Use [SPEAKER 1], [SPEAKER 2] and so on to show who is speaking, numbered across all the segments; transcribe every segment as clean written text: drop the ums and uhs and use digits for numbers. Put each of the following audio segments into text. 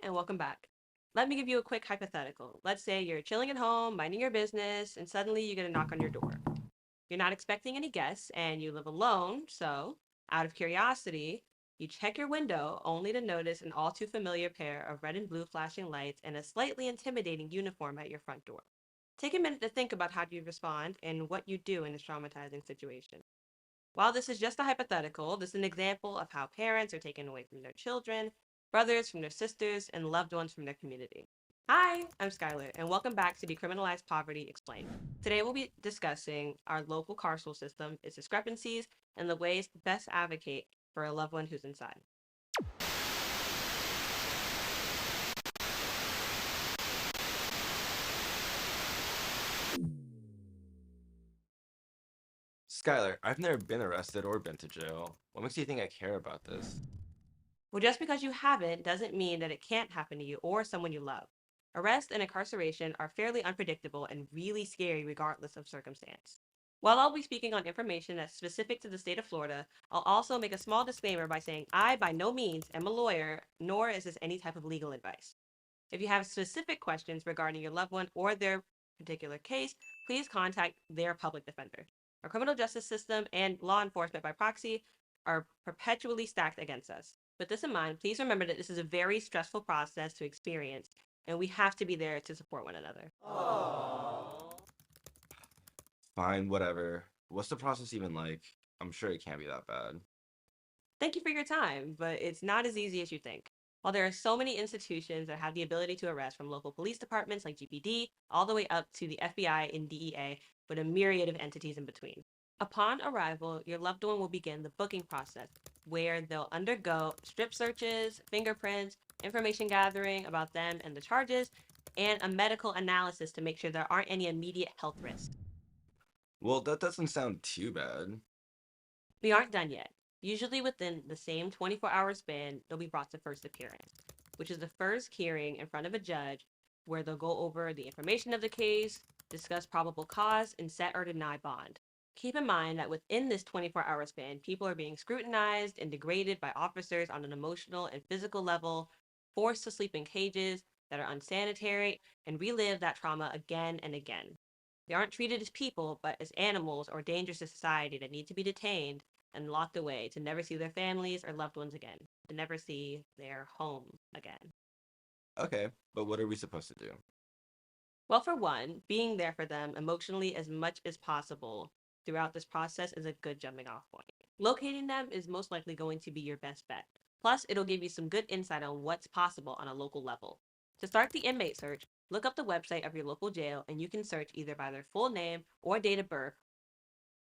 [SPEAKER 1] and welcome back. Let me give you a quick hypothetical. Let's say you're chilling at home, minding your business, and suddenly you get a knock on your door. You're not expecting any guests, and you live alone, so out of curiosity, you check your window only to notice an all too familiar pair of red and blue flashing lights and a slightly intimidating uniform at your front door. Take a minute to think about how you respond and what you do in this traumatizing situation. While this is just a hypothetical, this is an example of how parents are taken away from their children, brothers from their sisters, and loved ones from their community. Hi, I'm Skylar, and welcome back to Decriminalize Poverty Explained. Today we'll be discussing our local carceral system, its discrepancies, and the ways to best advocate for a loved one who's inside.
[SPEAKER 2] Skylar, I've never been arrested or been to jail. What makes you think I care about this?
[SPEAKER 1] Well, just because you haven't doesn't mean that it can't happen to you or someone you love. Arrest and incarceration are fairly unpredictable and really scary regardless of circumstance. While I'll be speaking on information that's specific to the state of Florida, I'll also make a small disclaimer by saying I by no means am a lawyer, nor is this any type of legal advice. If you have specific questions regarding your loved one or their particular case, please contact their public defender. Our criminal justice system and law enforcement by proxy are perpetually stacked against us. With this in mind, please remember that this is a very stressful process to experience, and we have to be there to support one another.
[SPEAKER 2] Aww. Fine, whatever. What's the process even like? I'm sure it can't be that bad.
[SPEAKER 1] Thank you for your time, but it's not as easy as you think. While there are so many institutions that have the ability to arrest, from local police departments like GPD all the way up to the FBI and DEA, with a myriad of entities in between. Upon arrival, your loved one will begin the booking process, where they'll undergo strip searches, fingerprints, information gathering about them and the charges, and a medical analysis to make sure there aren't any immediate health risks.
[SPEAKER 2] Well, that doesn't sound too bad.
[SPEAKER 1] We aren't done yet. Usually within the same 24-hour span, they'll be brought to first appearance, which is the first hearing in front of a judge where they'll go over the information of the case, discuss probable cause, and set or deny bond. Keep in mind that within this 24-hour span, people are being scrutinized and degraded by officers on an emotional and physical level, forced to sleep in cages that are unsanitary, and relive that trauma again and again. They aren't treated as people, but as animals or dangerous to society that need to be detained and locked away to never see their families or loved ones again, to never see their home again.
[SPEAKER 2] Okay, but what are we supposed to do?
[SPEAKER 1] Well, for one, being there for them emotionally as much as possible throughout this process is a good jumping off point. Locating them is most likely going to be your best bet. Plus, it'll give you some good insight on what's possible on a local level. To start the inmate search, look up the website of your local jail and you can search either by their full name or date of birth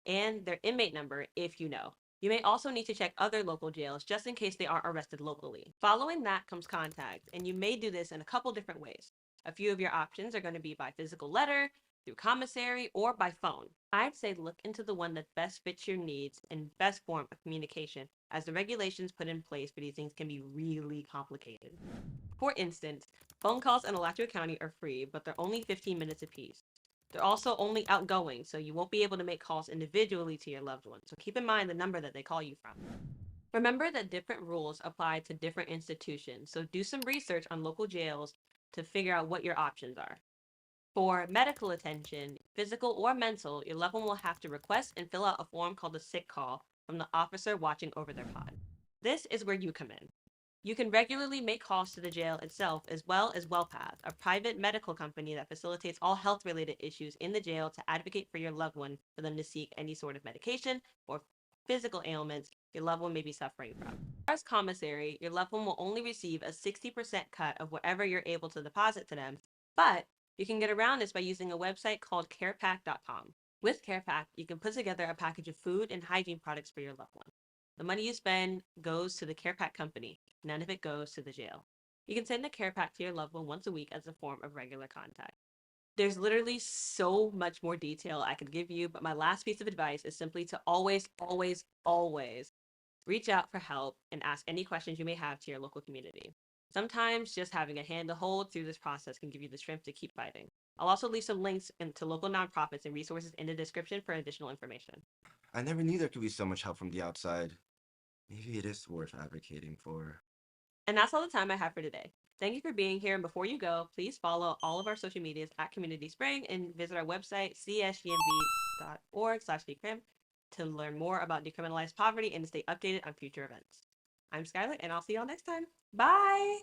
[SPEAKER 1] and their inmate number if you know. You may also need to check other local jails just in case they aren't arrested locally. Following that comes contact, and you may do this in a couple different ways. A few of your options are going to be by physical letter, through commissary, or by phone. I'd say look into the one that best fits your needs and best form of communication, as the regulations put in place for these things can be really complicated. For instance, phone calls in Alachua County are free, but they're only 15 minutes apiece. They're also only outgoing, so you won't be able to make calls individually to your loved one. So keep in mind the number that they call you from. Remember that different rules apply to different institutions, so do some research on local jails to figure out what your options are. For medical attention, physical or mental, your loved one will have to request and fill out a form called a sick call from the officer watching over their pod. This is where you come in. You can regularly make calls to the jail itself as well as WellPath, a private medical company that facilitates all health-related issues in the jail to advocate for your loved one for them to seek any sort of medication or physical ailments your loved one may be suffering from. As commissary, your loved one will only receive a 60% cut of whatever you're able to deposit to them, but you can get around this by using a website called carepack.com. With CarePack, you can put together a package of food and hygiene products for your loved one. The money you spend goes to the CarePack company. None of it goes to the jail. You can send a care pack to your loved one once a week as a form of regular contact. There's literally so much more detail I could give you, but my last piece of advice is simply to always, always, always reach out for help and ask any questions you may have to your local community. Sometimes just having a hand to hold through this process can give you the strength to keep fighting. I'll also leave some links to local nonprofits and resources in the description for additional information.
[SPEAKER 2] I never knew there could be so much help from the outside. Maybe it is worth advocating for.
[SPEAKER 1] And that's all the time I have for today. Thank you for being here. And before you go, please follow all of our social medias at Community Spring and visit our website, csgmv.org/decrim, to learn more about decriminalized poverty and to stay updated on future events. I'm Skylar, and I'll see y'all next time. Bye!